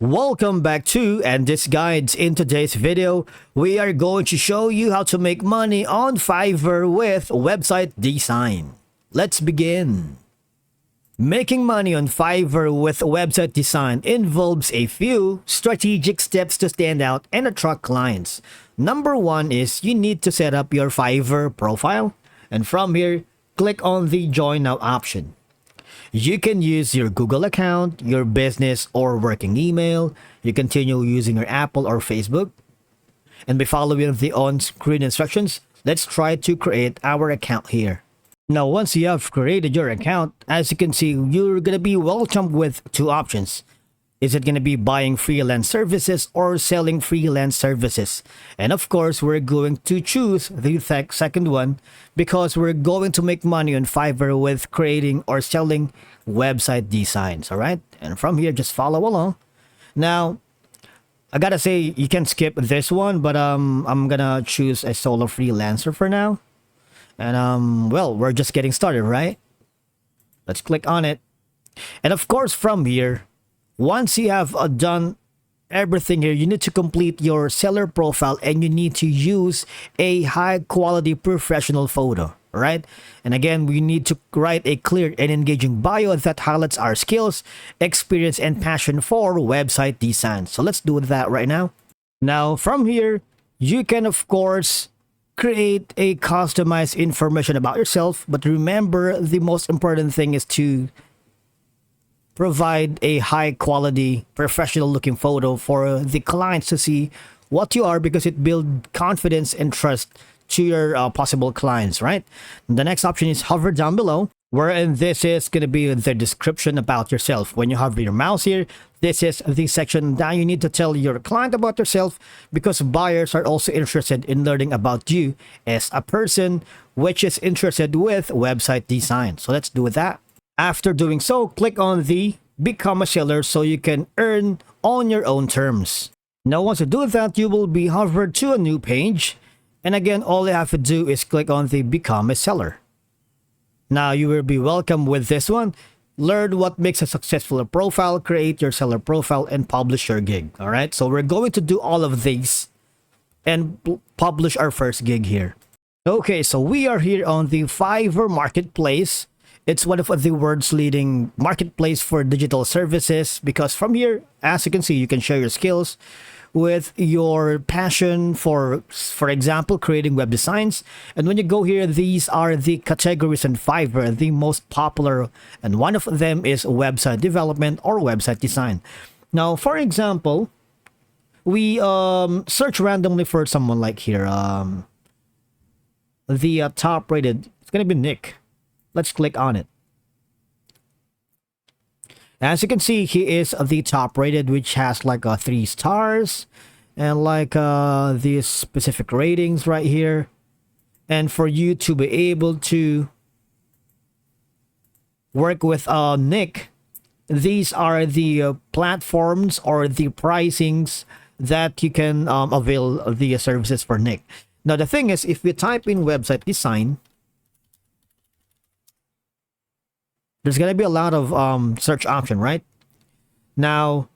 Welcome back to and this guides. In today's video, we are going to show you how to make money on Fiverr with website design. Let's begin. Making money on Fiverr with website design involves a few strategic steps to stand out and attract clients. Number one is you need to set up your Fiverr profile, and from here, click on the Join Now option. You can use your Google account, your business or working email. You continue using your Apple or Facebook. And by following the on-screen instructions, let's try to create our account here. Now, once you have created your account, as you can see, you're going to be welcomed with two options. Is it going to be buying freelance services or selling freelance services? And of course, we're going to choose the second one because we're going to make money on Fiverr with creating or selling website designs, all right? And from here, just follow along. Now, I gotta say, you can skip this one, but I'm gonna choose a solo freelancer for now. And well, we're just getting started, right? Let's click on it. And of course, from here, once you have done everything here, you need to complete your seller profile and you need to use a high quality professional photo, right? And again, we need to write a clear and engaging bio that highlights our skills, experience, and passion for website design. So let's do that right now. Now, from here, you can, of course, create a customized information about yourself. But remember, the most important thing is to provide a high quality professional looking photo for the clients to see what you are, because it builds confidence and trust to your possible clients, right? The next option is hover down below, wherein this is going to be the description about yourself. When you hover your mouse here, this is the section that you need to tell your client about yourself, because buyers are also interested in learning about you as a person which is interested with website design. So let's do that. After doing so, click on the Become a Seller so you can earn on your own terms. Now, once you do that, you will be hovered to a new page. And again, all you have to do is click on the Become a Seller. Now, you will be welcome with this one. Learn what makes a successful profile, create your seller profile, and publish your gig. All right, so we're going to do all of these and publish our first gig here. Okay, so we are here on the Fiverr Marketplace. It's one of the world's leading marketplace for digital services, because from here, as you can see, you can share your skills with your passion for example, creating web designs. And when you go here, these are the categories in Fiverr, the most popular, and one of them is website development or website design. Now, for example, we search randomly for someone like here, the top rated, it's gonna be Nick. Let's click on it. As you can see, he is the top rated, which has like 3 stars and like these specific ratings right here. And for you to be able to work with Nick, these are the platforms or the pricings that you can avail the services for Nick. Now, the thing is, if we type in website design, there's going to be a lot of search option, right? Now,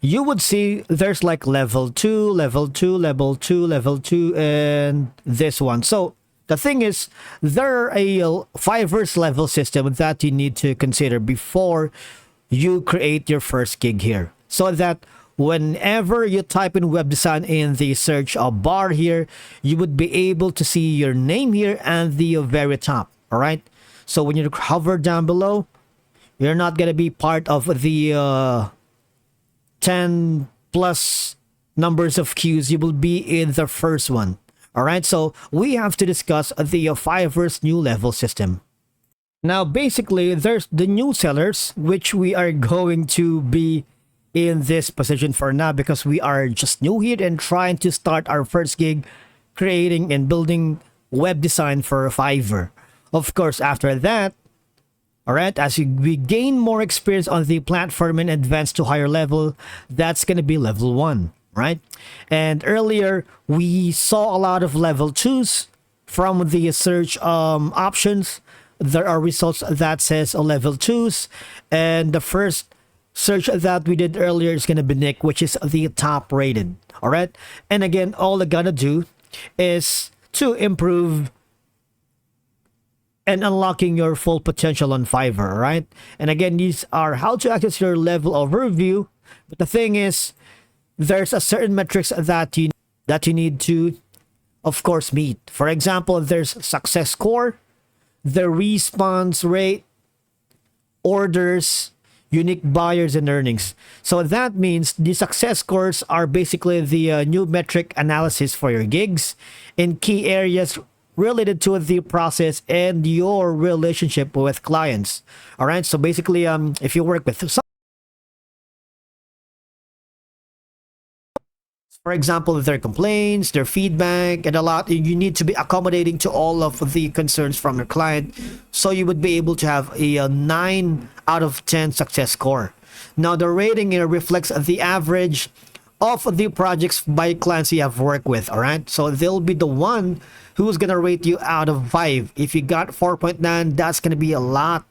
you would see there's like level 2, level 2, level 2, level 2, and this one. So the thing is, there are a Fiverr's level system that you need to consider before you create your first gig here. So that whenever you type in web design in the search bar here, you would be able to see your name here and the very top. All right, so when you hover down below, you're not going to be part of the 10 plus numbers of queues. You will be in the first one. All right, so we have to discuss the Fiverr's new level system. Now, basically, there's the new sellers, which we are going to be in this position for now because we are just new here and trying to start our first gig creating and building web design for Fiverr. Of course, after that, all right, as we gain more experience on the platform and advance to higher level, that's going to be level 1, right? And earlier, we saw a lot of level 2s from the search options. There are results that says level 2s, and the first search that we did earlier is going to be Nick, which is the top rated. All right. And again, all I gotta do is to improve and unlocking your full potential on Fiverr. All right. And again, these are how to access your level overview. But the thing is, there's a certain metrics that you need to, of course, meet. For example, there's success score, the response rate, orders, unique buyers, and earnings. So that means the success scores are basically the new metric analysis for your gigs in key areas related to the process and your relationship with clients. All right. So basically, if you work with some, for example, their complaints, their feedback, and a lot, you need to be accommodating to all of the concerns from your client. So you would be able to have a 9 out of 10 success score. Now, the rating here reflects the average of the projects by clients you have worked with. All right. So they'll be the one who's going to rate you out of 5. If you got 4.9, that's going to be a lot.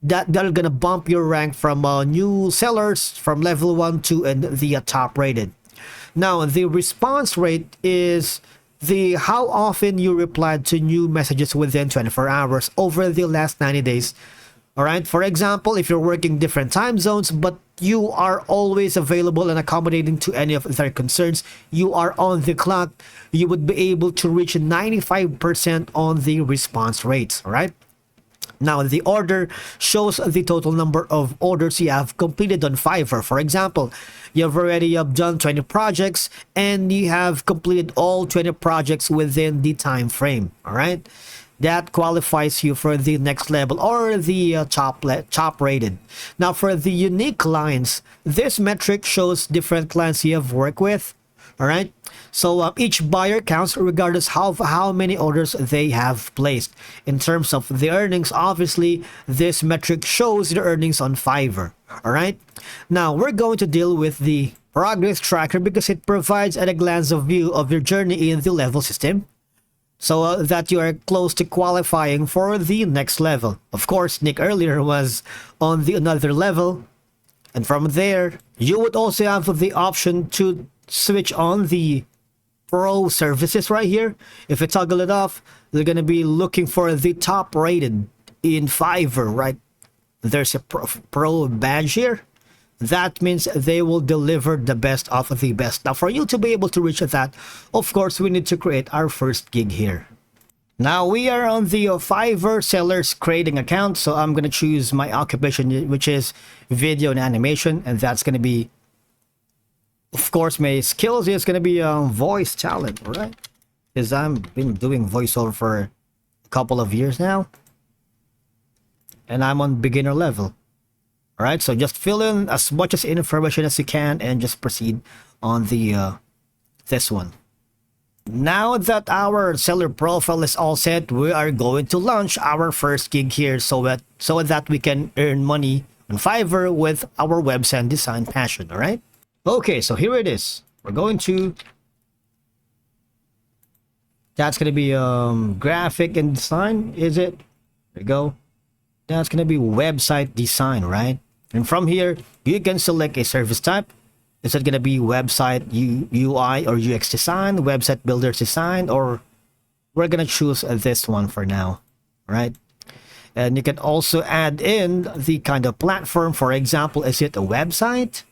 That'll going to bump your rank from new sellers from level 1 to and the top rated. Now, the response rate is the how often you replied to new messages within 24 hours over the last 90 days. All right. For example, if you're working different time zones, but you are always available and accommodating to any of their concerns, you are on the clock, you would be able to reach 95% on the response rates. All right. Now, the order shows the total number of orders you have completed on Fiverr. For example, you've already done 20 projects and you have completed all 20 projects within the time frame. All right. That qualifies you for the next level or the top rated. Now, for the unique clients, this metric shows different clients you have worked with. All right. So each buyer counts regardless of how many orders they have placed. In terms of the earnings, obviously, this metric shows the earnings on Fiverr. All right. Now, we're going to deal with the progress tracker because it provides at a glance of view of your journey in the level system, so that you are close to qualifying for the next level. Of course, Nick earlier was on the another level. And from there, you would also have the option to switch on the pro services right here. If you toggle it off, they're going to be looking for the top rated in Fiverr, right? There's a pro badge here. That means they will deliver the best of the best. Now, for you to be able to reach that, of course, we need to create our first gig here. Now, we are on the Fiverr sellers creating account. So I'm going to choose my occupation, which is video and animation. And that's going to be, of course, my skills is going to be voice talent, right? Because I've been doing voiceover for a couple of years now. And I'm on beginner level. All right, so just fill in as much as information as you can and just proceed on the this one. Now that our seller profile is all set, we are going to launch our first gig here so that we can earn money on Fiverr with our website design passion. All right. Okay, so here it is. We're going to. That's gonna be graphic and design. Is it? There we go. That's gonna be website design, right? And from here, you can select a service type. Is it going to be website UI or UX design, website builder design, or we're going to choose this one for now, right? And you can also add in the kind of platform. For example, is it a website,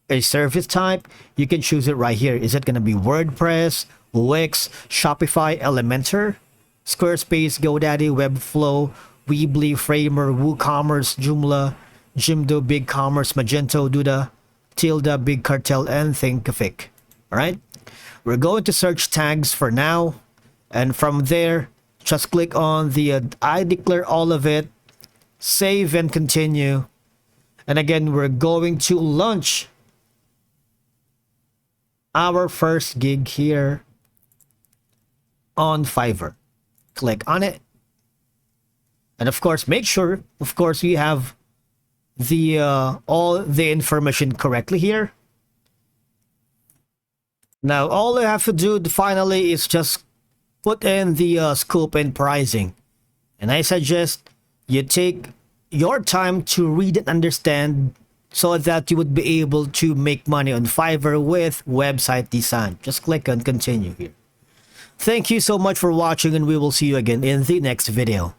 a service type? You can choose it right here. Is it going to be WordPress, Wix, Shopify, Elementor, Squarespace, GoDaddy, Webflow, Weebly, Framer, WooCommerce, Joomla, Jimdo, BigCommerce, Magento, Duda, Tilda, Big Cartel, and Thinkific. All right. We're going to search tags for now. And from there, just click on the I declare all of it, save and continue. And again, we're going to launch our first gig here on Fiverr. Click on it. And of course, make sure, of course, you have the all the information correctly here. Now, all I have to do finally is just put in the scope and pricing. And I suggest you take your time to read and understand so that you would be able to make money on Fiverr with website design. Just click on continue here. Thank you so much for watching, and we will see you again in the next video.